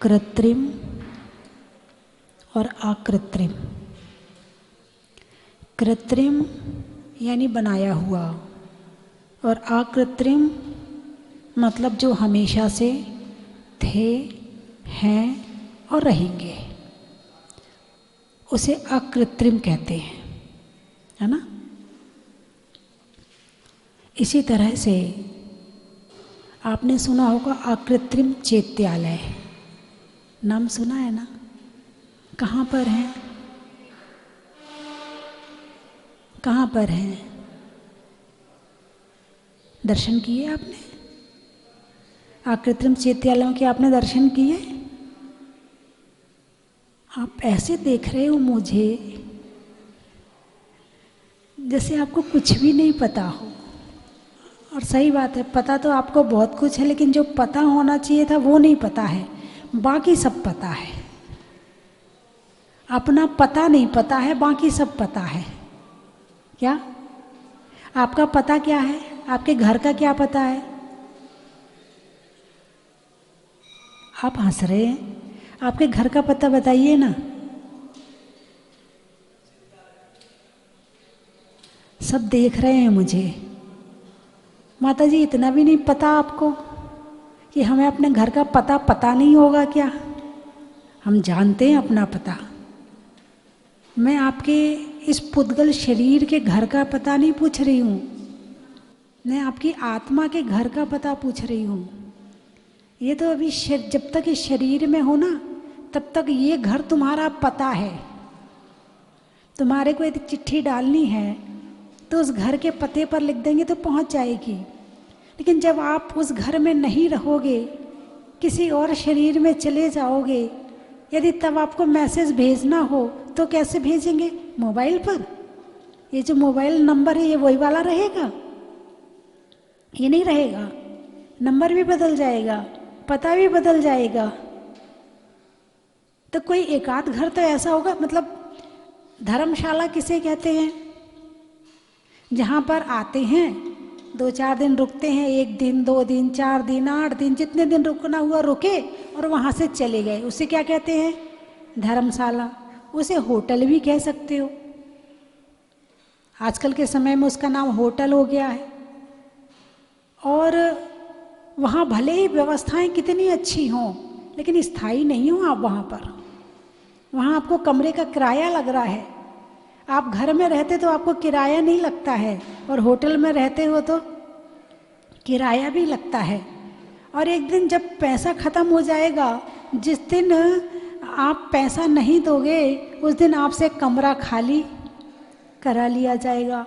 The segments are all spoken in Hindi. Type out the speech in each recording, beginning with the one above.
कृत्रिम और अकृत्रिम। कृत्रिम यानी बनाया हुआ, और अकृत्रिम मतलब जो हमेशा से थे, हैं और रहेंगे, उसे अकृत्रिम कहते हैं, है ना। इसी तरह से आपने सुना होगा अकृत्रिम चैत्यालय, नाम सुना है ना। कहाँ पर है, कहाँ पर है? दर्शन किए आपने? अकृत्रिम चैत्यालयों के आपने दर्शन किए? आप ऐसे देख रहे हो मुझे जैसे आपको कुछ भी नहीं पता हो। और सही बात है, पता तो आपको बहुत कुछ है, लेकिन जो पता होना चाहिए था वो नहीं पता है, बाकी सब पता है। अपना पता नहीं पता है, बाकी सब पता है। क्या आपका पता क्या है? आपके घर का क्या पता है? आप हंस रहे हैं, आपके घर का पता बताइए ना। सब देख रहे हैं मुझे। माता जी, इतना भी नहीं पता आपको कि हमें अपने घर का पता नहीं होगा क्या? हम जानते हैं अपना पता। मैं आपके इस पुद्गल शरीर के घर का पता नहीं पूछ रही हूँ, मैं आपकी आत्मा के घर का पता पूछ रही हूँ। ये तो अभी जब तक इस शरीर में हो ना, तब तक ये घर तुम्हारा पता है। तुम्हारे को यदि चिट्ठी डालनी है तो उस घर के पते पर लिख देंगे तो पहुंच जाएगी। लेकिन जब आप उस घर में नहीं रहोगे, किसी और शरीर में चले जाओगे, यदि तब आपको मैसेज भेजना हो तो कैसे भेजेंगे? मोबाइल पर। ये जो मोबाइल नंबर है ये वही वाला रहेगा? ये नहीं रहेगा, नंबर भी बदल जाएगा, पता भी बदल जाएगा। तो कोई एकाध घर तो ऐसा होगा, मतलब धर्मशाला किसे कहते हैं? जहाँ पर आते हैं, 2-4 दिन रुकते हैं, 1 दिन 2 दिन 4 दिन 8 दिन, जितने दिन रुकना हुआ रुके और वहाँ से चले गए, उसे क्या कहते हैं? धर्मशाला। उसे होटल भी कह सकते हो। आजकल के समय में उसका नाम होटल हो गया है। और वहाँ भले ही व्यवस्थाएं कितनी अच्छी हों, लेकिन स्थायी नहीं हो आप वहाँ पर। वहाँ आपको कमरे का किराया लग रहा है। आप घर में रहते तो आपको किराया नहीं लगता है, और होटल में रहते हो तो किराया भी लगता है। और एक दिन जब पैसा ख़त्म हो जाएगा, जिस दिन आप पैसा नहीं दोगे, उस दिन आपसे कमरा खाली करा लिया जाएगा।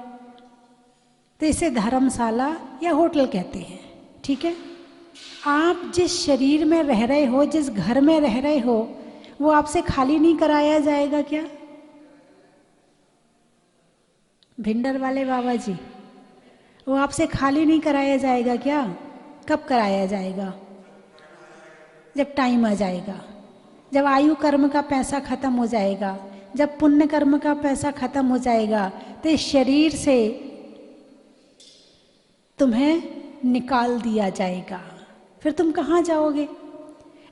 तो इसे धर्मशाला या होटल कहते हैं। ठीक है। आप जिस शरीर में रह रहे हो, जिस घर में रह रहे हो, वो आपसे खाली नहीं कराया जाएगा क्या? भिंडर वाले बाबा जी, वो आपसे खाली नहीं कराया जाएगा क्या? कब कराया जाएगा? जब टाइम आ जाएगा, जब आयु कर्म का पैसा खत्म हो जाएगा, जब पुण्य कर्म का पैसा खत्म हो जाएगा, तो इस शरीर से तुम्हें निकाल दिया जाएगा। फिर तुम कहाँ जाओगे?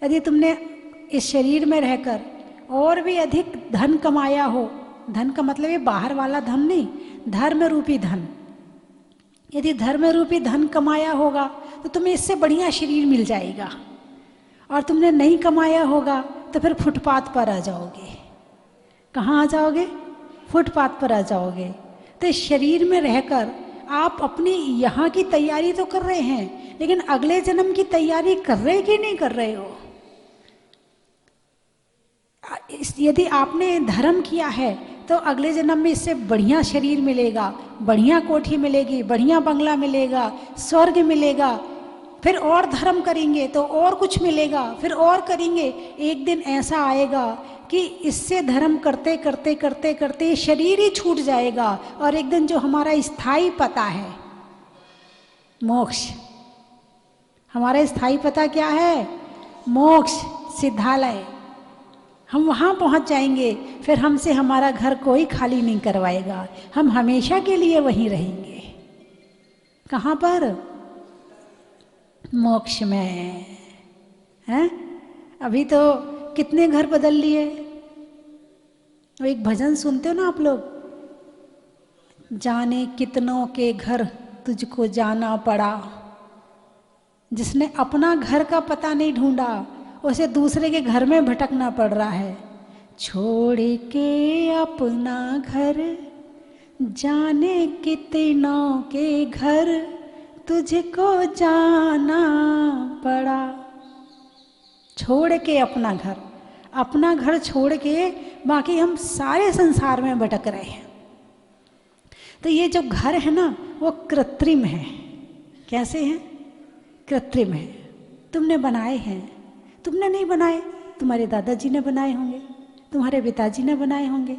यदि तुमने इस शरीर में रहकर और भी अधिक धन कमाया हो, धन का मतलब ये बाहर वाला धन नहीं, धर्म रूपी धन। यदि धर्म रूपी धन कमाया होगा तो तुम्हें इससे बढ़िया शरीर मिल जाएगा। और तुमने नहीं कमाया होगा तो फिर फुटपाथ पर आ जाओगे। कहाँ आ जाओगे? फुटपाथ पर आ जाओगे। तो इस शरीर में रहकर आप अपनी यहाँ की तैयारी तो कर रहे हैं, लेकिन अगले जन्म की तैयारी कर रहे कि नहीं कर रहे हो? यदि आपने धर्म किया है तो अगले जन्म में इससे बढ़िया शरीर मिलेगा, बढ़िया कोठी मिलेगी, बढ़िया बंगला मिलेगा, स्वर्ग मिलेगा। फिर और धर्म करेंगे तो और कुछ मिलेगा, फिर और करेंगे। एक दिन ऐसा आएगा कि इससे धर्म करते करते करते करते शरीर ही छूट जाएगा, और एक दिन जो हमारा स्थायी पता है मोक्ष, हमारा स्थायी पता क्या है? मोक्ष, सिद्धालय, हम वहाँ पहुँच जाएंगे। फिर हमसे हमारा घर कोई खाली नहीं करवाएगा, हम हमेशा के लिए वहीं रहेंगे। कहाँ पर? मोक्ष में हैं। अभी तो कितने घर बदल लिए। वो एक भजन सुनते हो ना आप लोग, जाने कितनों के घर तुझको जाना पड़ा। जिसने अपना घर का पता नहीं ढूंढा उसे दूसरे के घर में भटकना पड़ रहा है। छोड़ के अपना घर जाने कितनों के घर तुझको जाना पड़ा। छोड़ के अपना घर छोड़ के बाकी हम सारे संसार में भटक रहे हैं। तो ये जो घर है ना वो कृत्रिम है। कैसे हैं? कृत्रिम है। तुमने बनाए हैं, तुमने नहीं बनाए, तुम्हारे दादाजी ने बनाए होंगे, तुम्हारे पिताजी ने बनाए होंगे,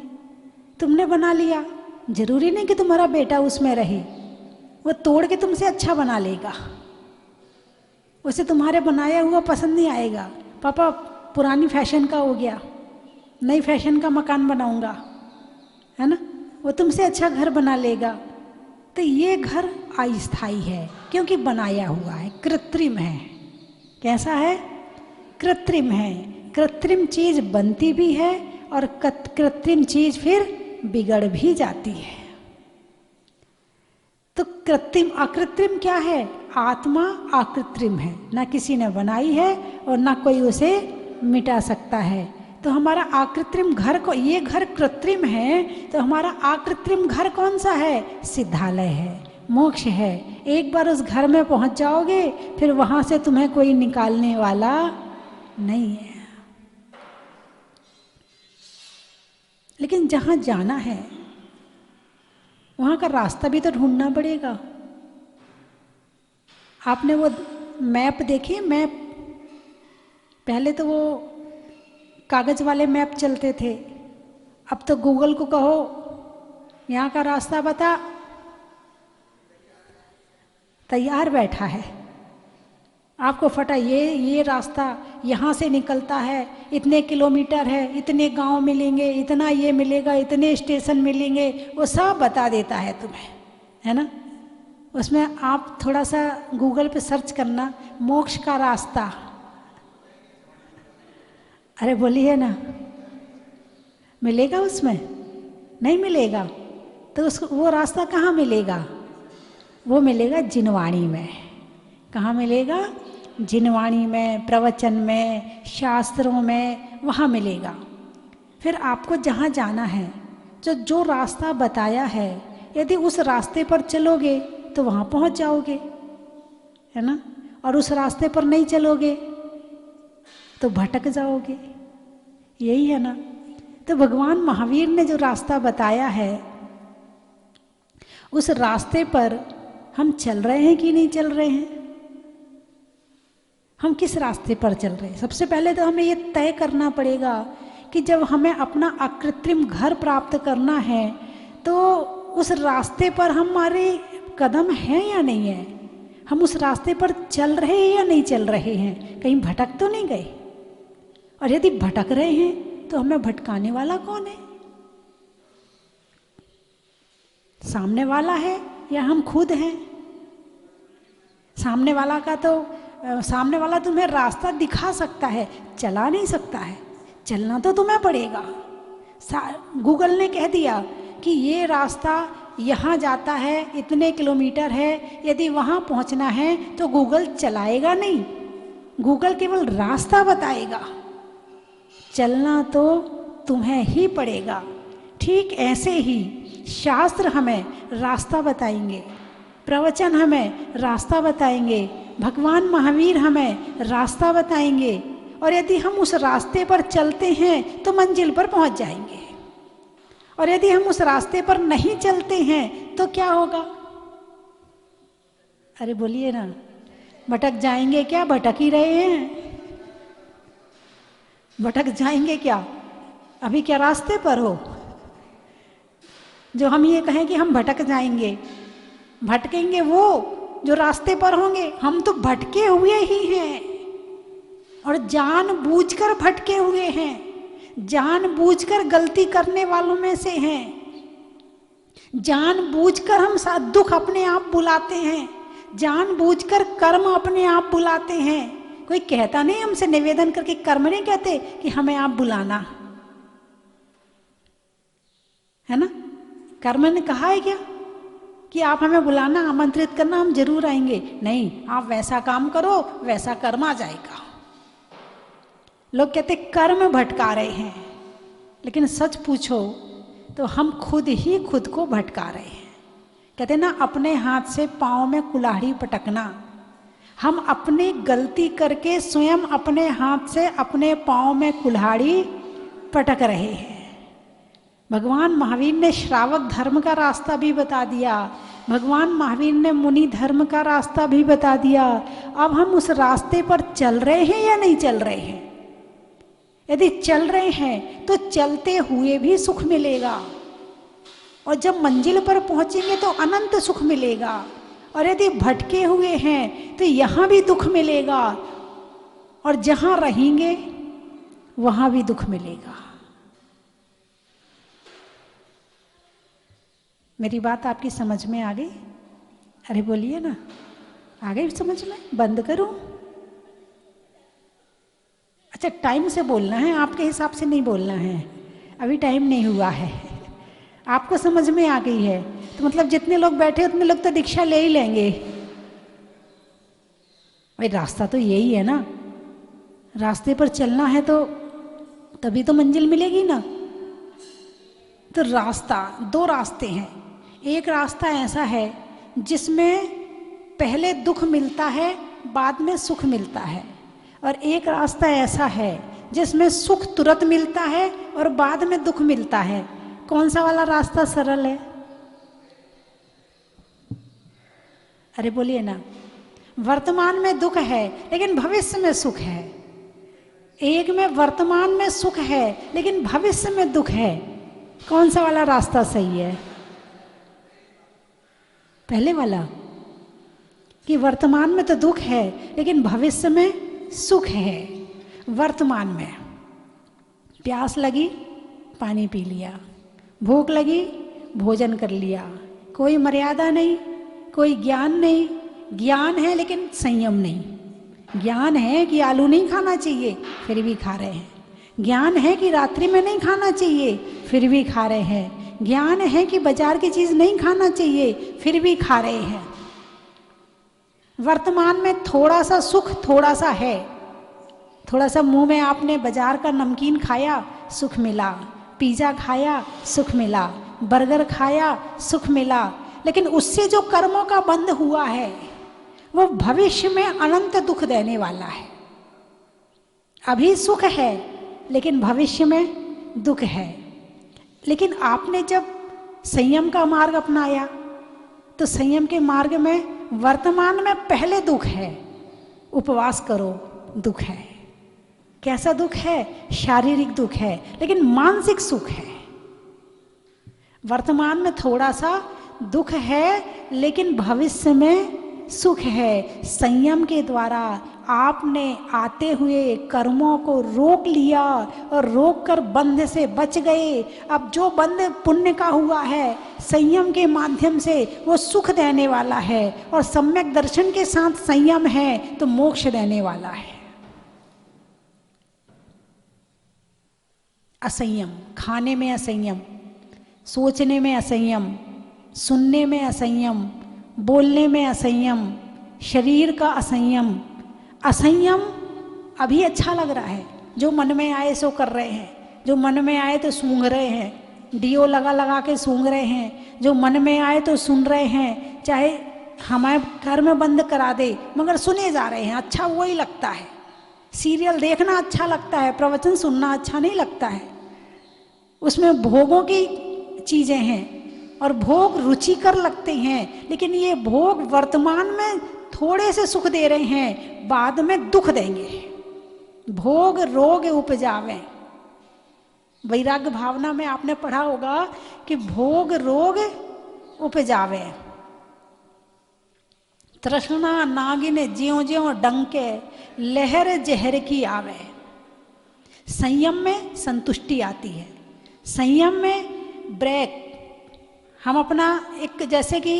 तुमने बना लिया। जरूरी नहीं कि तुम्हारा बेटा उसमें रहे, वो तोड़ के तुमसे अच्छा बना लेगा। उसे तुम्हारे बनाया हुआ पसंद नहीं आएगा। पापा पुरानी फैशन का हो गया, नई फैशन का मकान बनाऊंगा, है ना, वो तुमसे अच्छा घर बना लेगा। तो ये घर अस्थायी है क्योंकि बनाया हुआ है, कृत्रिम है। कैसा है? कृत्रिम है। कृत्रिम चीज बनती भी है और कृत्रिम चीज फिर बिगड़ भी जाती है। तो कृत्रिम अकृत्रिम क्या है? आत्मा अकृत्रिम है, ना किसी ने बनाई है और ना कोई उसे मिटा सकता है। तो हमारा अकृत्रिम घर को, ये घर कृत्रिम है, तो हमारा अकृत्रिम घर कौन सा है? सिद्धालय है, मोक्ष है। एक बार उस घर में पहुंच जाओगे फिर वहां से तुम्हें कोई निकालने वाला नहीं है। लेकिन जहां जाना है वहां का रास्ता भी तो ढूंढना पड़ेगा। आपने वो मैप देखे? मैप पहले तो वो कागज वाले मैप चलते थे, अब तो गूगल को कहो यहाँ का रास्ता बता, तैयार बैठा है। आपको फटा ये रास्ता यहाँ से निकलता है, इतने किलोमीटर है, इतने गांव मिलेंगे, इतना ये मिलेगा, इतने स्टेशन मिलेंगे, वो सब बता देता है तुम्हें, है ना। उसमें आप थोड़ा सा गूगल पे सर्च करना, मोक्ष का रास्ता। अरे बोलिए ना, मिलेगा उसमें? नहीं मिलेगा। तो वो रास्ता कहाँ मिलेगा? वो मिलेगा जिनवाणी में। कहाँ मिलेगा? जिनवाणी में, प्रवचन में, शास्त्रों में, वहाँ मिलेगा। फिर आपको जहाँ जाना है, जो रास्ता बताया है, यदि उस रास्ते पर चलोगे तो वहाँ पहुँच जाओगे, है ना। और उस रास्ते पर नहीं चलोगे तो भटक जाओगे। यही है ना। तो भगवान महावीर ने जो रास्ता बताया है, उस रास्ते पर हम चल रहे हैं कि नहीं चल रहे हैं? हम किस रास्ते पर चल रहे हैं? सबसे पहले तो हमें ये तय करना पड़ेगा कि जब हमें अपना अकृत्रिम घर प्राप्त करना है तो उस रास्ते पर हमारे कदम हैं या नहीं है, हम उस रास्ते पर चल रहे हैं या नहीं चल रहे हैं, कहीं भटक तो नहीं गए। और यदि भटक रहे हैं तो हमें भटकाने वाला कौन है? सामने वाला है या हम खुद हैं? सामने वाला तुम्हें रास्ता दिखा सकता है, चला नहीं सकता है। चलना तो तुम्हें पड़ेगा। गूगल ने कह दिया कि ये रास्ता यहाँ जाता है, इतने किलोमीटर है, यदि वहाँ पहुँचना है तो गूगल चलाएगा नहीं, गूगल केवल रास्ता बताएगा। चलना तो तुम्हें ही पड़ेगा। ठीक ऐसे ही शास्त्र हमें रास्ता बताएंगे, प्रवचन हमें रास्ता बताएंगे, भगवान महावीर हमें रास्ता बताएंगे। और यदि हम उस रास्ते पर चलते हैं तो मंजिल पर पहुंच जाएंगे, और यदि हम उस रास्ते पर नहीं चलते हैं तो क्या होगा? अरे बोलिए ना, भटक जाएंगे क्या? भटक ही रहे हैं। भटक जाएंगे क्या? अभी क्या रास्ते पर हो जो हम ये कहें कि हम भटक जाएंगे? भटकेंगे वो जो रास्ते पर होंगे। हम तो भटके हुए ही हैं और जानबूझकर भटके हुए हैं, जानबूझकर गलती करने वालों में से हैं, जानबूझकर हम दुख अपने आप बुलाते हैं, जानबूझकर कर्म अपने आप बुलाते हैं। कोई कहता नहीं हमसे निवेदन करके, कर्म नहीं कहते कि हमें आप बुलाना, है ना? कर्म ने कहा है क्या कि आप हमें बुलाना, आमंत्रित करना, हम जरूर आएंगे? नहीं, आप वैसा काम करो वैसा कर्म आ जाएगा। लोग कहते कर्म भटका रहे हैं, लेकिन सच पूछो तो हम खुद ही खुद को भटका रहे हैं। कहते ना, अपने हाथ से पाँव में कुल्हाड़ी पटकना। हम अपनी गलती करके स्वयं अपने हाथ से अपने पाँव में कुल्हाड़ी पटक रहे हैं। भगवान महावीर ने श्रावक धर्म का रास्ता भी बता दिया, भगवान महावीर ने मुनि धर्म का रास्ता भी बता दिया। अब हम उस रास्ते पर चल रहे हैं या नहीं चल रहे हैं? यदि चल रहे हैं तो चलते हुए भी सुख मिलेगा, और जब मंजिल पर पहुंचेंगे तो अनंत सुख मिलेगा। और यदि भटके हुए हैं तो यहाँ भी दुख मिलेगा, और जहाँ रहेंगे वहाँ भी दुख मिलेगा। मेरी बात आपकी समझ में आ गई? अरे बोलिए ना, आ गई समझ में? बंद करूं? अच्छा, टाइम से बोलना है, आपके हिसाब से नहीं बोलना है। अभी टाइम नहीं हुआ है। आपको समझ में आ गई है तो मतलब जितने लोग बैठे उतने लोग तो दीक्षा ले ही लेंगे। भाई रास्ता तो यही है ना, रास्ते पर चलना है तो तभी तो मंजिल मिलेगी ना। तो रास्ता, दो रास्ते हैं। एक रास्ता ऐसा है जिसमें पहले दुख मिलता है बाद में सुख मिलता है, और एक रास्ता ऐसा है जिसमें सुख तुरंत मिलता है और बाद में दुख मिलता है। कौन सा वाला रास्ता सरल है? अरे बोलिए ना। वर्तमान में दुख है लेकिन भविष्य में सुख है। एक में वर्तमान में सुख है लेकिन भविष्य में दुख है। कौन सा वाला रास्ता सही है? पहले वाला, कि वर्तमान में तो दुख है लेकिन भविष्य में सुख है। वर्तमान में प्यास लगी, पानी पी लिया, भूख लगी, भोजन कर लिया, कोई मर्यादा नहीं, कोई ज्ञान नहीं। ज्ञान है लेकिन संयम नहीं। ज्ञान है कि आलू नहीं खाना चाहिए, फिर भी खा रहे हैं। ज्ञान है कि रात्रि में नहीं खाना चाहिए, फिर भी खा रहे हैं। ज्ञान है कि बाजार की चीज़ नहीं खाना चाहिए, फिर भी खा रहे हैं। वर्तमान में थोड़ा सा सुख, थोड़ा सा है। थोड़ा सा मुंह में आपने बाजार का नमकीन खाया, सुख मिला। पिज़्ज़ा खाया, सुख मिला। बर्गर खाया, सुख मिला। लेकिन उससे जो कर्मों का बंध हुआ है वो भविष्य में अनंत दुख देने वाला है। अभी सुख है लेकिन भविष्य में दुख है। लेकिन आपने जब संयम का मार्ग अपनाया तो संयम के मार्ग में वर्तमान में पहले दुख है, उपवास करो, दुख है। कैसा दुख है? शारीरिक दुख है, लेकिन मानसिक सुख है। वर्तमान में थोड़ा सा दुख है लेकिन भविष्य में सुख है। संयम के द्वारा आपने आते हुए कर्मों को रोक लिया और रोककर बंध से बच गए। अब जो बंध पुण्य का हुआ है, संयम के माध्यम से वो सुख देने वाला है, और सम्यक दर्शन के साथ संयम है तो मोक्ष देने वाला है। असंयम, खाने में असंयम, सोचने में असंयम, सुनने में असंयम, बोलने में असंयम, शरीर का असंयम। असंयम अभी अच्छा लग रहा है, जो मन में आए सो कर रहे हैं, जो मन में आए तो सूंघ रहे हैं, डीओ लगा लगा के सूंघ रहे हैं, जो मन में आए तो सुन रहे हैं। चाहे हमारे घर में बंद करा दे मगर सुने जा रहे हैं, अच्छा वही लगता है। सीरियल देखना अच्छा लगता है, प्रवचन सुनना अच्छा नहीं लगता है। उसमें भोगों की चीज़ें हैं और भोग रुचिकर लगते हैं, लेकिन ये भोग वर्तमान में थोड़े से सुख दे रहे हैं, बाद में दुख देंगे। भोग रोग उपजावे। वैराग्य भावना में आपने पढ़ा होगा कि भोग रोग उपजावे। तृष्णा नागिन ज्यों ज्यों डंके, लहर जहर की आवे। संयम में संतुष्टि आती है। संयम में ब्रेक। हम अपना एक, जैसे कि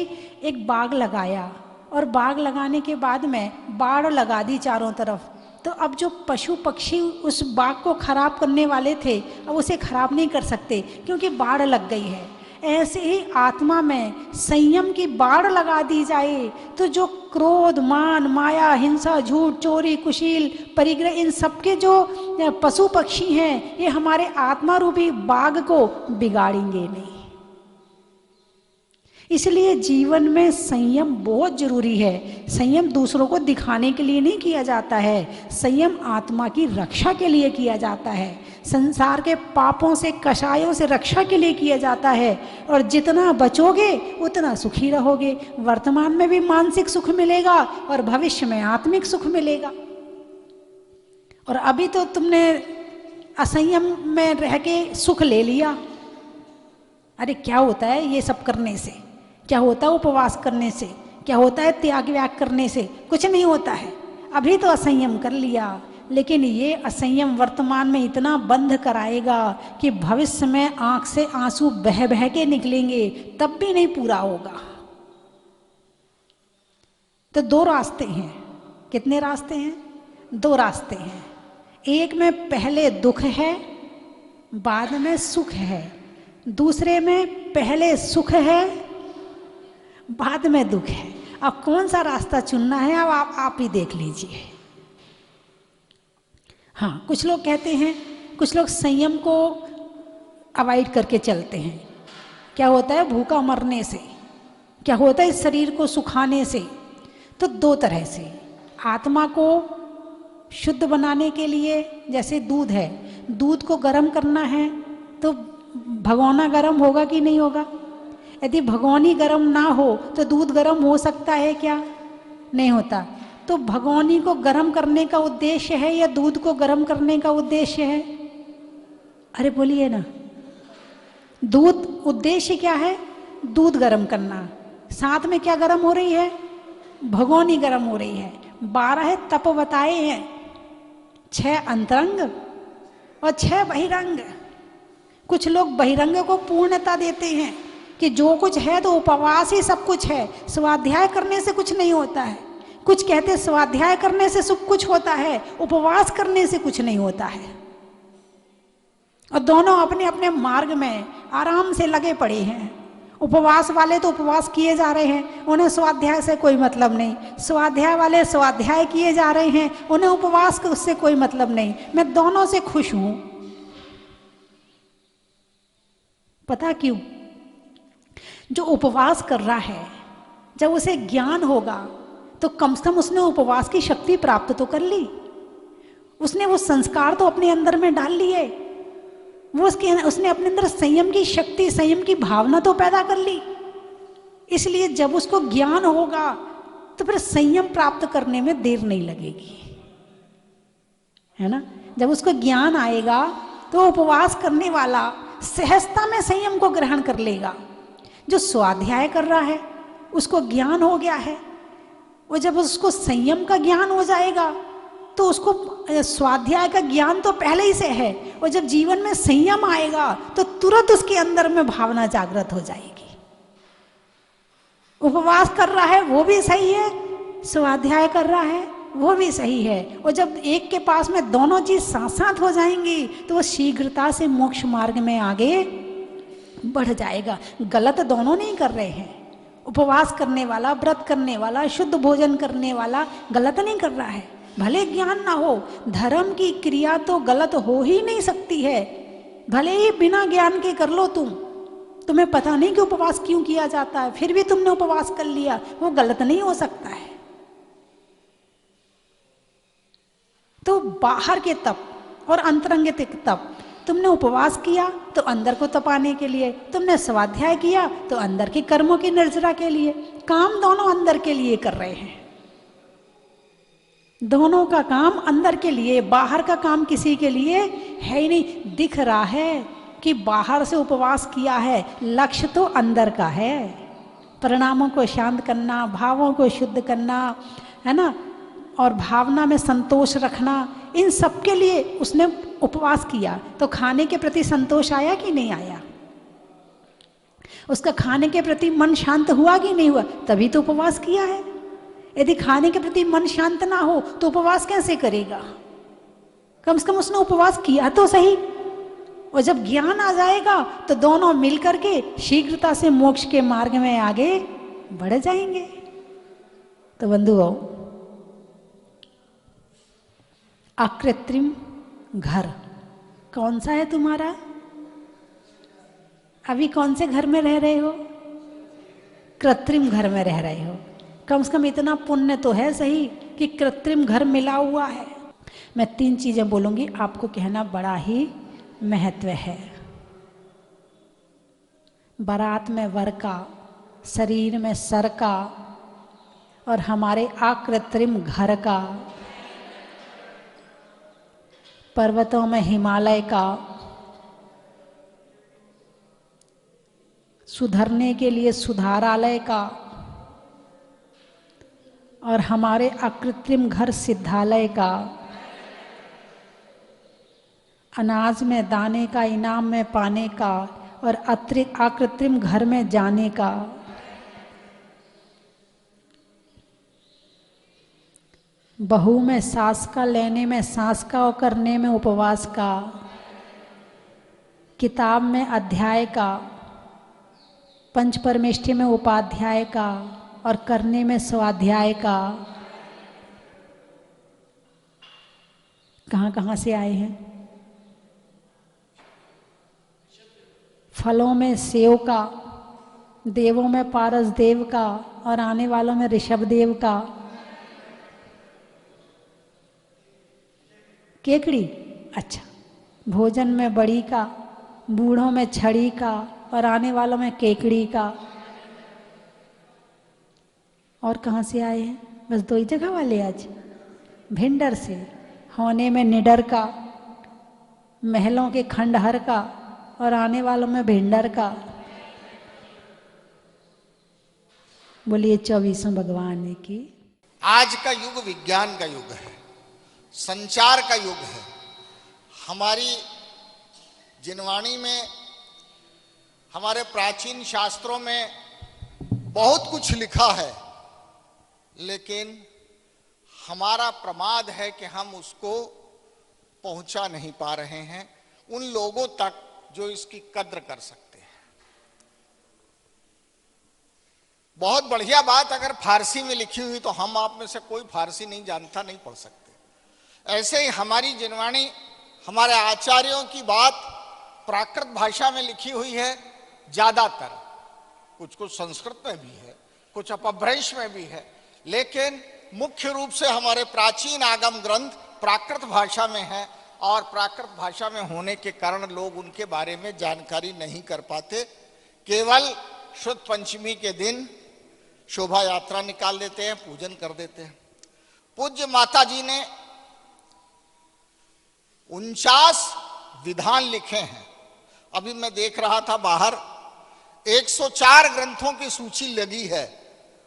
एक बाग लगाया और बाग लगाने के बाद में बाड़ लगा दी चारों तरफ, तो अब जो पशु पक्षी उस बाग को खराब करने वाले थे अब उसे खराब नहीं कर सकते क्योंकि बाड़ लग गई है। ऐसे ही आत्मा में संयम की बाड़ लगा दी जाए तो जो क्रोध, मान, माया, हिंसा, झूठ, चोरी, कुशील, परिग्रह, इन सबके जो पशु पक्षी हैं ये हमारे आत्मा रूपी बाग को बिगाड़ेंगे नहीं। इसलिए जीवन में संयम बहुत जरूरी है। संयम दूसरों को दिखाने के लिए नहीं किया जाता है, संयम आत्मा की रक्षा के लिए किया जाता है, संसार के पापों से, कषायों से रक्षा के लिए किया जाता है। और जितना बचोगे उतना सुखी रहोगे, वर्तमान में भी मानसिक सुख मिलेगा और भविष्य में आत्मिक सुख मिलेगा। और अभी तो तुमने असंयम में रह के सुख ले लिया। अरे क्या होता है ये सब करने से, क्या होता है उपवास करने से, क्या होता है त्याग व्याग करने से? कुछ नहीं होता है। अभी तो असंयम कर लिया, लेकिन ये असंयम वर्तमान में इतना बंध कराएगा कि भविष्य में आंख से आंसू बह बह के निकलेंगे, तब भी नहीं पूरा होगा। तो दो रास्ते हैं। कितने रास्ते हैं? दो रास्ते हैं। एक में पहले दुख है, बाद में सुख है। दूसरे में पहले सुख है, बाद में दुख है। अब कौन सा रास्ता चुनना है अब आप ही देख लीजिए। हाँ, कुछ लोग कहते हैं, कुछ लोग संयम को अवॉइड करके चलते हैं। क्या होता है भूखा मरने से, क्या होता है इस शरीर को सुखाने से। तो दो तरह से आत्मा को शुद्ध बनाने के लिए, जैसे दूध है, दूध को गर्म करना है तो भगोना गर्म होगा कि नहीं होगा? यदि भगोनी गर्म ना हो तो दूध गर्म हो सकता है क्या? नहीं होता। तो भगोनी को गर्म करने का उद्देश्य है या दूध को गर्म करने का उद्देश्य है? अरे बोलिए ना। दूध उद्देश्य क्या है? दूध गर्म करना। साथ में क्या गर्म हो रही है? भगोनी गर्म हो रही है। 12 तप बताए हैं, 6 अंतरंग और 6 बहिरंग। कुछ लोग बहिरंग को पूर्णता देते हैं कि जो कुछ है तो उपवास ही सब कुछ है, स्वाध्याय करने से कुछ नहीं होता है। कुछ कहते स्वाध्याय करने से सब कुछ होता है, उपवास करने से कुछ नहीं होता है। और दोनों अपने अपने मार्ग में आराम से लगे पड़े हैं। उपवास वाले तो उपवास किए जा रहे हैं, उन्हें स्वाध्याय से कोई मतलब नहीं। स्वाध्याय वाले स्वाध्याय किए जा रहे हैं, उन्हें उपवास का उससे कोई मतलब नहीं। मैं दोनों से खुश हूं। पता क्यों? जो उपवास कर रहा है, जब उसे ज्ञान होगा तो कम से कम उसने उपवास की शक्ति प्राप्त तो कर ली। उसने वो संस्कार तो अपने अंदर में डाल लिए। उसने अपने अंदर संयम की शक्ति, संयम की भावना तो पैदा कर ली। इसलिए जब उसको ज्ञान होगा तो फिर संयम प्राप्त करने में देर नहीं लगेगी, है ना? जब उसको ज्ञान आएगा तो उपवास करने वाला सहजता में संयम को ग्रहण कर लेगा। जो स्वाध्याय कर रहा है उसको ज्ञान हो गया है, और जब उसको संयम का ज्ञान हो जाएगा तो उसको स्वाध्याय का ज्ञान तो पहले ही से है, और जब जीवन में संयम आएगा तो तुरंत उसके अंदर में भावना जागृत हो जाएगी। उपवास कर रहा है वो भी सही है, स्वाध्याय कर रहा है वो भी सही है। और जब एक के पास में दोनों चीज साथ साथ हो जाएंगी तो वो शीघ्रता से मोक्ष मार्ग में आगे बढ़ जाएगा। गलत दोनों नहीं कर रहे हैं। उपवास करने वाला, व्रत करने वाला, शुद्ध भोजन करने वाला गलत नहीं कर रहा है। भले ज्ञान ना हो, धर्म की क्रिया तो गलत हो ही नहीं सकती है। भले ही बिना ज्ञान के कर लो तुम्हें पता नहीं कि उपवास क्यों किया जाता है, फिर भी तुमने उपवास कर लिया, वो गलत नहीं हो सकता है। तो बाहर के तप और अंतरंगिक तप, तुमने उपवास किया तो अंदर को तपाने के लिए, तुमने स्वाध्याय किया तो अंदर के कर्मों की निर्जरा के लिए। काम दोनों अंदर के लिए कर रहे हैं। दोनों का काम अंदर के लिए, बाहर का काम किसी के लिए है ही नहीं। दिख रहा है कि बाहर से उपवास किया है, लक्ष्य तो अंदर का है। परिणामों को शांत करना, भावों को शुद्ध करना, है ना, और भावना में संतोष रखना, इन सब के लिए उसने उपवास किया। तो खाने के प्रति संतोष आया कि नहीं आया? उसका खाने के प्रति मन शांत हुआ कि नहीं हुआ? तभी तो उपवास किया है। यदि खाने के प्रति मन शांत ना हो तो उपवास कैसे करेगा? कम से कम उसने उपवास किया तो सही। और जब ज्ञान आ जाएगा तो दोनों मिलकर के शीघ्रता से मोक्ष के मार्ग में आगे बढ़ जाएंगे। तो बंधुओं, अकृत्रिम घर कौन सा है तुम्हारा? अभी कौन से घर में रह रहे हो? कृत्रिम घर में रह रहे हो। कम से कम इतना पुण्य तो है सही कि कृत्रिम घर मिला हुआ है। मैं 3 चीजें बोलूंगी, आपको कहना बड़ा ही महत्व है। बारात में वर का, शरीर में सर का, और हमारे अकृत्रिम घर का, पर्वतों में हिमालय का, सुधरने के लिए सुधारालय का, और हमारे अकृत्रिम घर सिद्धालय का, अनाज में दाने का, इनाम में पाने का, और अकृत्रिम घर में जाने का। बहू में सास का, लेने में सांस का, और करने में उपवास का। किताब में अध्याय का, पंच परमेष्ठि में उपाध्याय का, और करने में स्वाध्याय का। कहाँ कहाँ से आए हैं? फलों में सेव का, देवों में पारस देव का, और आने वालों में ऋषभ देव का। केकड़ी, अच्छा। भोजन में बड़ी का, बूढ़ों में छड़ी का, और आने वालों में केकड़ी का। और कहाँ से आए हैं? बस 2 ही जगह वाले आज। भिंडर से। होने में निडर का, महलों के खंडहर का, और आने वालों में भिंडर का। बोलिए 24वें भगवान की। आज का युग विज्ञान का युग है, संचार का युग है। हमारी जिनवाणी में, हमारे प्राचीन शास्त्रों में बहुत कुछ लिखा है, लेकिन हमारा प्रमाद है कि हम उसको पहुंचा नहीं पा रहे हैं उन लोगों तक जो इसकी कद्र कर सकते हैं। बहुत बढ़िया बात अगर फारसी में लिखी हुई तो हम आप में से कोई फारसी नहीं जानता, नहीं पढ़ सकते। ऐसे ही हमारी जिनवाणी, हमारे आचार्यों की बात प्राकृत भाषा में लिखी हुई है ज्यादातर। कुछ कुछ संस्कृत में भी है, कुछ अपभ्रंश में भी है, लेकिन मुख्य रूप से हमारे प्राचीन आगम ग्रंथ प्राकृत भाषा में है। और प्राकृत भाषा में होने के कारण लोग उनके बारे में जानकारी नहीं कर पाते। केवल शुद्ध पंचमी के दिन शोभा यात्रा निकाल देते हैं, पूजन कर देते हैं। पूज्य माता जी ने 49 विधान लिखे हैं। अभी मैं देख रहा था बाहर 104 ग्रंथों की सूची लगी है,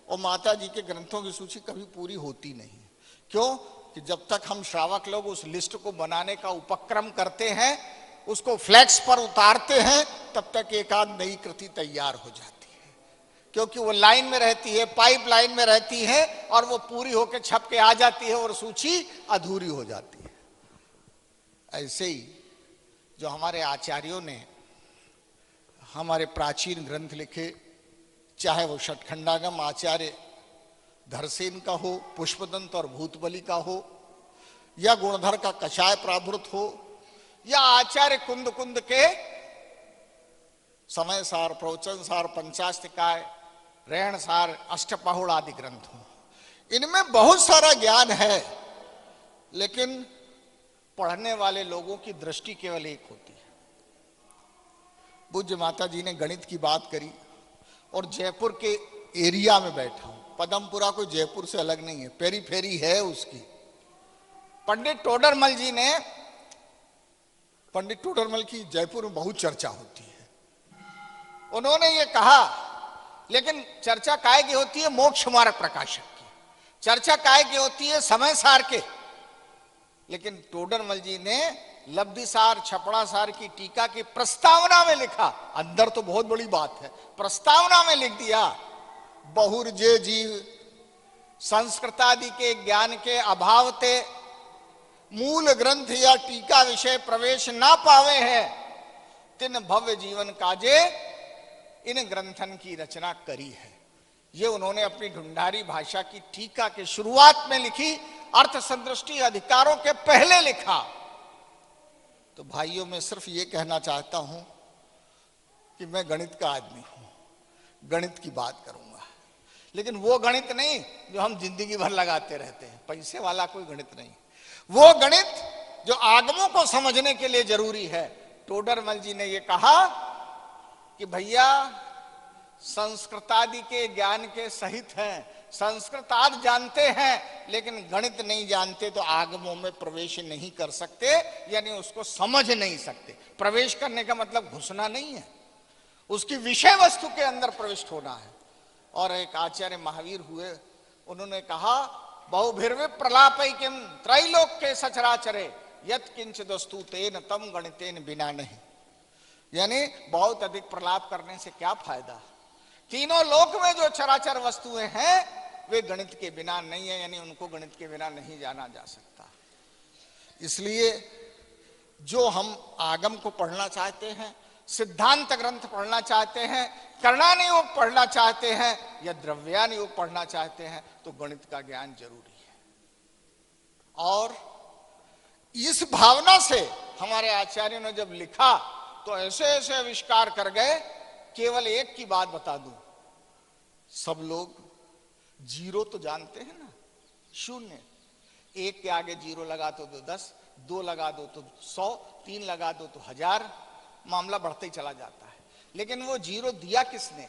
और माता जी के ग्रंथों की सूची कभी पूरी होती नहीं। क्यों? कि जब तक हम श्रावक लोग उस लिस्ट को बनाने का उपक्रम करते हैं, उसको फ्लैक्स पर उतारते हैं, तब तक एक आध नई कृति तैयार हो जाती है। क्योंकि वो लाइन में रहती है, पाइप लाइन में रहती है, और वो पूरी होकर छप के आ जाती है और सूची अधूरी हो जाती है। ऐसे ही जो हमारे आचार्यों ने हमारे प्राचीन ग्रंथ लिखे, चाहे वो षटखंडागम आचार्य धरसेन का हो, पुष्पदंत और भूतबली का हो, या गुणधर का कषाय प्राभृत हो, या आचार्य कुंद कुंद के समय सार, प्रवचन सार, पंचाष्टिकाय, रैण सार, अष्टपहुड़ आदि ग्रंथ हो। इनमें बहुत सारा ज्ञान है, लेकिन पढ़ने वाले लोगों की दृष्टि केवल एक होती है। पूज्य माता जी ने गणित की बात करी, और जयपुर के एरिया में बैठा हूं। पदमपुरा कोई जयपुर से अलग नहीं है, पेरीफेरी है उसकी। पंडित टोडरमल जी ने, पंडित टोडरमल की जयपुर में बहुत चर्चा होती है। उन्होंने ये कहा, लेकिन चर्चा काय की होती है? मोक्ष मार्ग प्रकाशक की चर्चा काय की होती है? समय सार के। लेकिन टोडरमल जी ने लब्धि सार, छपड़ा सार की टीका की प्रस्तावना में लिखा, अंदर तो बहुत बड़ी बात है, प्रस्तावना में लिख दिया, बहुर जे जीव संस्कृत आदि के ज्ञान के अभाव ते मूल ग्रंथ या टीका विषय प्रवेश ना पावे है, तिन भव्य जीवन काजे इन ग्रंथन की रचना करी है। ये उन्होंने अपनी ढूंढारी भाषा की टीका के शुरुआत में लिखी, अर्थ संदृष्टि अधिकारों के पहले लिखा। तो भाइयों, मैं सिर्फ ये कहना चाहता हूं कि मैं गणित का आदमी हूं, गणित की बात करूंगा, लेकिन वो गणित नहीं जो हम जिंदगी भर लगाते रहते हैं, पैसे वाला कोई गणित नहीं, वो गणित जो आगमों को समझने के लिए जरूरी है। टोडरमल जी ने ये कहा कि भैया संस्कृत आदि के ज्ञान के सहित हैं, संस्कृत आदि जानते हैं लेकिन गणित नहीं जानते तो आगमों में प्रवेश नहीं कर सकते, यानी उसको समझ नहीं सकते। प्रवेश करने का मतलब घुसना नहीं है, उसकी विषय वस्तु के अंदर प्रविष्ट होना है। और एक आचार्य महावीर हुए, उन्होंने कहा बहुभिर्वे प्रलापैकिम त्रैलोक के सचराचरे यत किंचित वस्तु तेन तम गणितेन बिना नहीं। यानी बहुत अधिक प्रलाप करने से क्या फायदा, तीनों लोक में जो चराचर वस्तुएं हैं वे गणित के बिना नहीं है, यानी उनको गणित के बिना नहीं जाना जा सकता। इसलिए जो हम आगम को पढ़ना चाहते हैं, सिद्धांत ग्रंथ पढ़ना चाहते हैं, कर्णान योग पढ़ना चाहते हैं या द्रव्यान योग पढ़ना चाहते हैं, तो गणित का ज्ञान जरूरी है। और इस भावना से हमारे आचार्यों ने जब लिखा तो ऐसे ऐसे आविष्कार कर गए। केवल एक की बात बता दूं, सब लोग जीरो तो जानते हैं ना, शून्य, एक के आगे जीरो लगा दो तो 10, 2 लगा दो तो 100, 3 लगा दो तो 1000, मामला बढ़ते ही चला जाता है। लेकिन वो जीरो दिया किसने?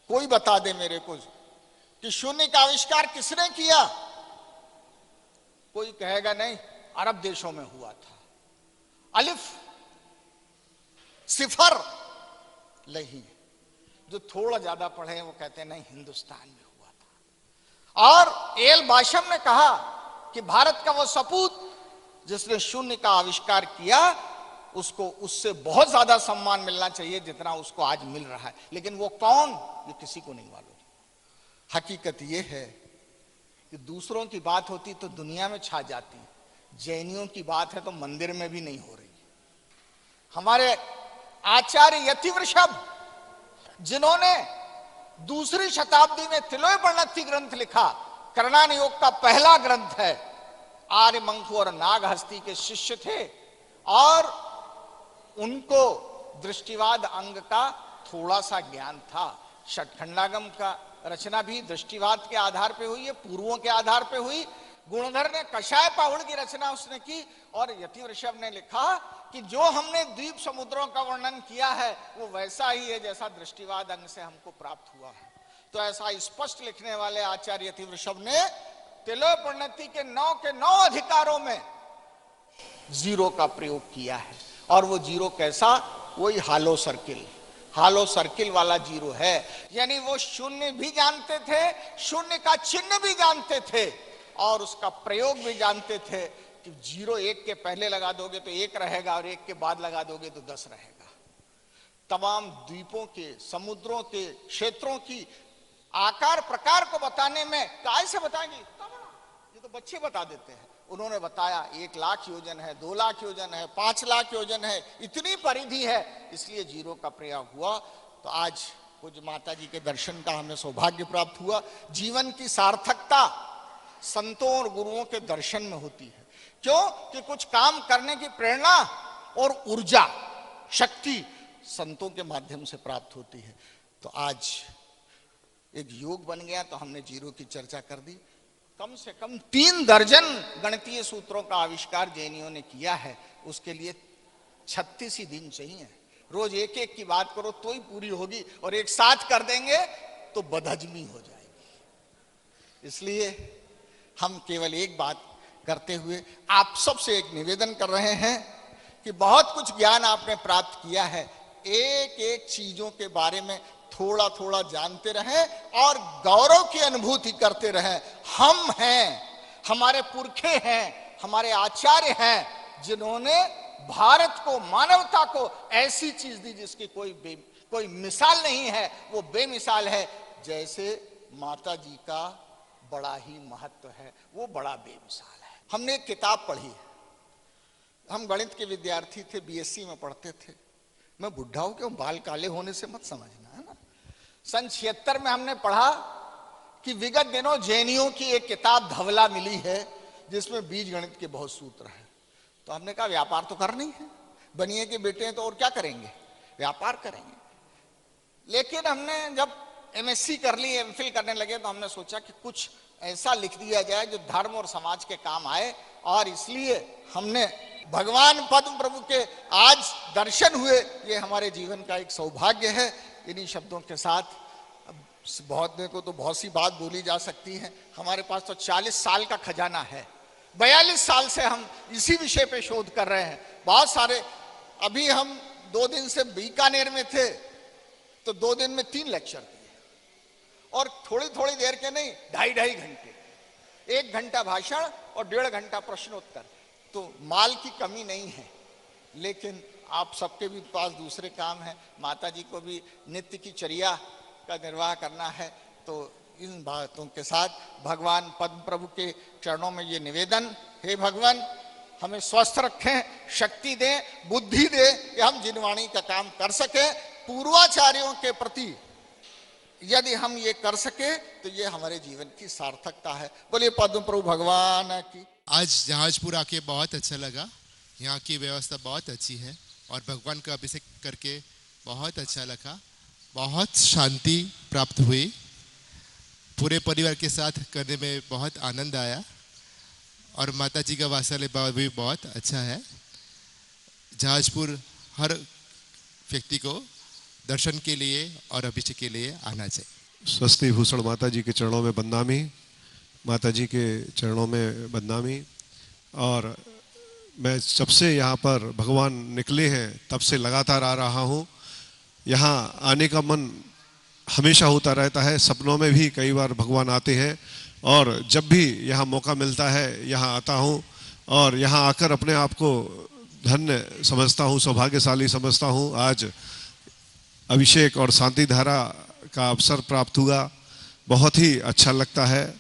कोई बता दे मेरे को कि शून्य का आविष्कार किसने किया? कोई कहेगा नहीं, अरब देशों में हुआ था। अलिफ सिफर नहीं, जो थोड़ा ज्यादा पढ़े वो कहते हैं नहीं, हिंदुस्तान में हुआ था। और एल बाशम ने कहा कि भारत का वो सपूत जिसने शून्य का आविष्कार किया, उसको उससे बहुत ज्यादा सम्मान मिलना चाहिए जितना उसको आज मिल रहा है। लेकिन वो कौन, ये किसी को नहीं मालूम। हकीकत ये है कि दूसरों की बात होती तो दुनिया में छा जाती, जैनियों की बात है तो मंदिर में भी नहीं हो रही। हमारे आचार्य यतिवृषभ, जिन्होंने दूसरी शताब्दी में तिलोयपण्णथी ग्रंथ लिखा, कर्णान योग का पहला ग्रंथ है, आर्यमंखु और नागहस्ती के शिष्य थे और उनको दृष्टिवाद अंग का थोड़ा सा ज्ञान था। षटखंडागम का रचना भी दृष्टिवाद के आधार पे हुई है, पूर्वों के आधार पे हुई। गुणधर ने कषाय पाहुड़ की रचना उसने की और यतिवृषभ ने लिखा कि जो हमने द्वीप समुद्रों का वर्णन किया है वो वैसा ही है जैसा दृष्टिवाद अंग से हमको प्राप्त हुआ है। तो ऐसा स्पष्ट लिखने वाले आचार्य यतिवृषभ ने तिलोपण्णति के 9 के 9 अधिकारों में जीरो का प्रयोग किया है। और वो जीरो कैसा? वही हालो सर्किल वाला जीरो है। यानी वो शून्य भी जानते थे, शून्य का चिन्ह भी जानते थे और उसका प्रयोग भी जानते थे कि जीरो 1 के पहले लगा दोगे तो 1 रहेगा और 1 के बाद लगा दोगे तो 10 रहेगा। तमाम द्वीपों के, समुद्रों के, क्षेत्रों की आकार प्रकार को बताने में काय से बताएंगे? ये तो बच्चे बता देते हैं। उन्होंने बताया 1 लाख योजन है, 2 लाख योजन है, 5 लाख योजन है, इतनी परिधि है, इसलिए जीरो का प्रयोग हुआ। तो आज कुछ माता जी के दर्शन का हमें सौभाग्य प्राप्त हुआ। जीवन की सार्थकता संतों और गुरुओं के दर्शन में होती है। क्यों? कि कुछ काम करने की प्रेरणा और ऊर्जा, शक्ति संतों के माध्यम से प्राप्त होती है। तो आज एक योग बन गया तो हमने जीरो की चर्चा कर दी। कम से कम 3 दर्जन गणितीय सूत्रों का आविष्कार जैनियों ने किया है। उसके लिए 36 ही दिन चाहिए। रोज एक एक की बात करो तो ही पूरी होगी, और एक साथ कर देंगे तो बदहजमी हो जाएगी। इसलिए हम केवल एक बात करते हुए आप सबसे एक निवेदन कर रहे हैं कि बहुत कुछ ज्ञान आपने प्राप्त किया है, एक एक चीजों के बारे में थोड़ा थोड़ा जानते रहें और गौरव की अनुभूति करते रहें। हम हैं, हमारे पुरखे हैं, हमारे आचार्य हैं जिन्होंने भारत को, मानवता को ऐसी चीज दी जिसकी कोई मिसाल नहीं है। वो बेमिसाल है। जैसे माता जी का बड़ा ही महत्व है, वो बड़ा बेमिसाल है। हमने एक किताब पढ़ी है, हम गणित के विद्यार्थी थे, बीएससी में पढ़ते थे। मैं बुढ़ा हूं क्यों, बाल काले होने से मत समझना, है ना। सन 76 में हमने पढ़ा कि विगत दिनों जैनियों की एक किताब धवला मिली है जिसमें बीज गणित के बहुत सूत्र हैं। तो हमने कहा व्यापार तो करनी है, बनिए के बेटे हैं तो और क्या करेंगे, व्यापार करेंगे। लेकिन हमने जब एमएससी कर ली, एमफिल करने लगे, तो हमने सोचा कि कुछ ऐसा लिख दिया जाए जो धर्म और समाज के काम आए, और इसलिए हमने भगवान पद्म प्रभु के आज दर्शन हुए, ये हमारे जीवन का एक सौभाग्य है। इन्हीं शब्दों के साथ बहुत को तो बहुत सी बात बोली जा सकती है। हमारे पास तो 40 साल का खजाना है, 42 साल से हम इसी विषय पे शोध कर रहे हैं। बहुत सारे, अभी हम 2 दिन से बीकानेर में थे तो 2 दिन में 3 लेक्चर दिए, और थोड़ी थोड़ी देर के नहीं, 2.5 घंटे, 1 घंटा भाषण और 1.5 घंटा प्रश्नोत्तर। तो माल की कमी नहीं है, लेकिन आप सबके भी पास दूसरे काम है। माता जी को भी नित्य की चर्या का निर्वाह करना है। तो इन बातों के साथ भगवान पद्म प्रभु के चरणों में ये निवेदन, हे भगवान हमें स्वस्थ रखें, शक्ति दें, बुद्धि दें कि हम जिनवाणी का काम कर सके। पूर्वाचार्यों के प्रति यदि हम ये कर सके तो ये हमारे जीवन की सार्थकता है। बोलिए पद्म प्रभु भगवान की। आज जहाजपुर आके बहुत अच्छा लगा, यहाँ की व्यवस्था बहुत अच्छी है और भगवान का अभिषेक करके बहुत अच्छा लगा, बहुत शांति प्राप्त हुई, पूरे परिवार के साथ करने में बहुत आनंद आया, और माता जी का वात्सल्य भी बहुत अच्छा है। जहाजपुर हर व्यक्ति को दर्शन के लिए और अभिषेक के लिए आना चाहिए। स्वस्ति भूषण माता जी के चरणों में बदनामी, माता जी के चरणों में बदनामी। और मैं जब से यहाँ पर भगवान निकले हैं तब से लगातार आ रहा हूँ। यहाँ आने का मन हमेशा होता रहता है, सपनों में भी कई बार भगवान आते हैं, और जब भी यहाँ मौका मिलता है यहाँ आता हूँ, और यहाँ आकर अपने आप को धन्य समझता हूँ, सौभाग्यशाली समझता हूँ। आज अभिषेक और शांति धारा का अवसर प्राप्त हुआ, बहुत ही अच्छा लगता है,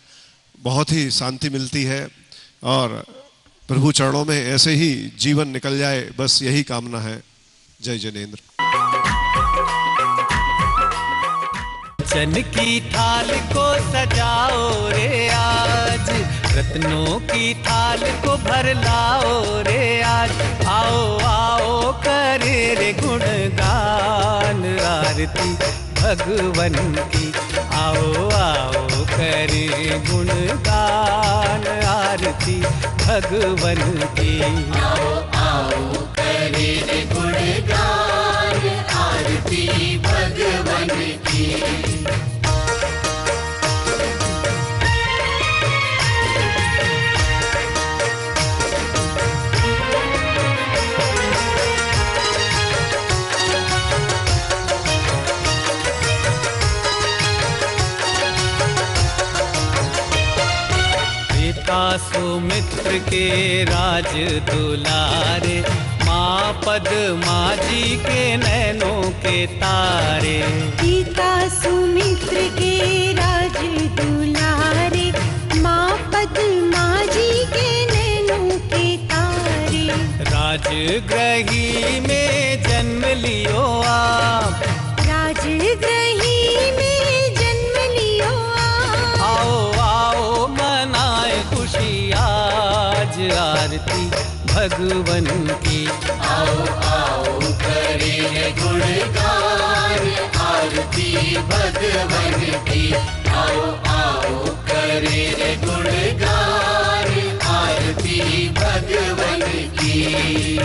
बहुत ही शांति मिलती है, और प्रभु चरणों में ऐसे ही जीवन निकल जाए, बस यही कामना है। जय जनेन्द्र। चन की थाल को सजाओ रे आज, रत्नों की थाल को भर लाओ रे आज। आओ आओ करे रे गुणगान आरती भगवन की। आओ आओ करे गुणगान आरती भगवन की। आओ आओ करे रे गुणगान आरती भगवन की। सुमित्र के राज दुलारे, माँ पद्मा जी के नैनों के तारे। पिता सुमित्र के राज दुलारे, माँ पद्मा जी के नैनों के तारे। राजगृही में जन्म लियो आप, राजगृही में जन्म लियो आप। आओ आओ मनाए खुशी आज आरती भगवन की। आओ आओ करे गुणगान आरती भगवन की। आओ आओ करे गुणगान आरती भगवन की।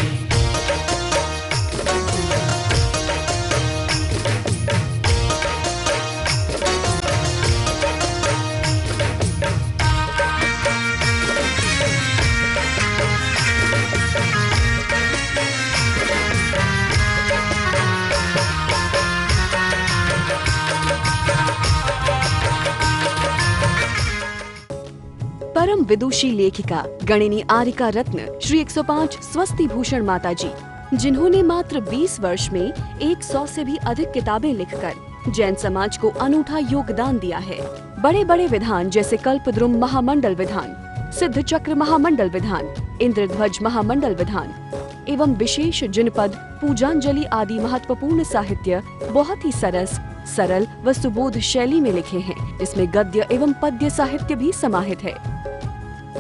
परम विदुषी लेखिका गणिनी आरिका रत्न श्री 105 स्वस्ति भूषण माता जी, जिन्होंने मात्र 20 वर्ष में 100 से भी अधिक किताबें लिखकर जैन समाज को अनूठा योगदान दिया है। बड़े बड़े विधान जैसे कल्पद्रुम महामंडल विधान, सिद्ध चक्र महामंडल विधान, इंद्रध्वज महामंडल विधान एवं विशेष जिनपद, पूजांजलि आदि महत्वपूर्ण साहित्य बहुत ही सरल व सुबोध शैली में लिखे हैं, जिसमें गद्य एवं पद्य साहित्य भी समाहित है।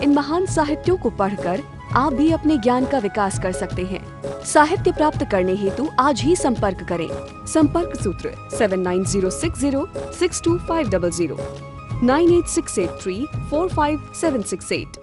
इन महान साहित्यों को पढ़कर आप भी अपने ज्ञान का विकास कर सकते हैं। साहित्य प्राप्त करने हेतु आज ही संपर्क करें। संपर्क सूत्र 7906062500 9868345768।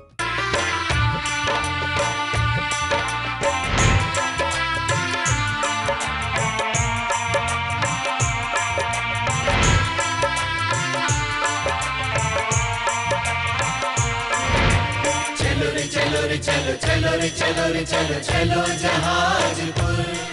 चलो रे चलो रे चलो चलो रे चलो रे चलो चलो जहाजपुर।